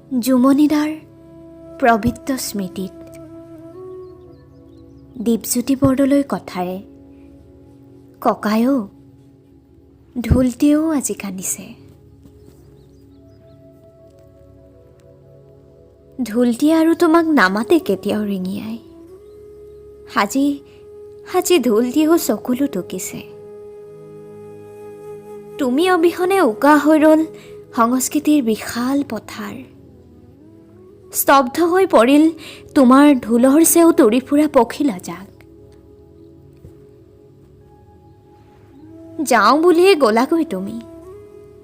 জুমনিদাৰ প্ৰবৃত্ত স্মৃতিত দীপজ্যোতি বৰদলৈ কথাৰে ককায়ো ঢোলটিয়েও আজি কান্দিছে। ঢোলটিয়ে আৰু তোমাক নামাতে কেতিয়াও ৰিঙিয়াই। আজি ঢোলটিয়েও চকুলো টুকিছে। তুমি অবিহনে উকা হৈ ৰ'ল সংস্কৃতিৰ বিশাল পথাৰ। স্তব্ধ হৈ পৰিল তোমাৰ ঢোলৰ চেও তৰি ফুৰা পখিলা জাক। যাওঁ বুলিয়ে গ'লাগৈ তুমি,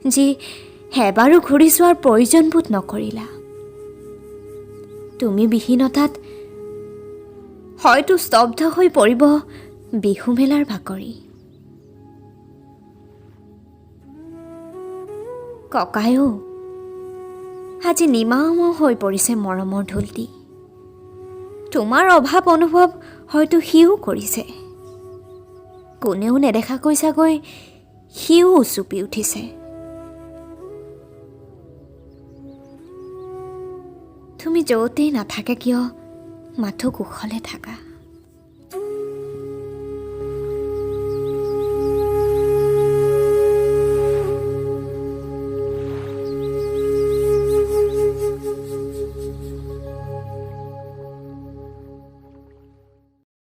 যি এবাৰো ঘূৰি চোৱাৰ প্ৰয়োজনবোধ নকৰিলা। তুমি বিহীনতাত হয়তো স্তব্ধ হৈ পৰিব বিহু মেলাৰ বাকৰি। ককায়ো আজি নিমাম হৈ পৰিছে মৰমৰ ঢোলটি। তোমাৰ অভাৱ অনুভৱ হয়তো সিও কৰিছে। কোনেও নেদেখাকৈ চাগৈ সিও উচুপি উঠিছে। তুমি য'তেই নাথাকে কিয় মাথো কুশলে থাকা।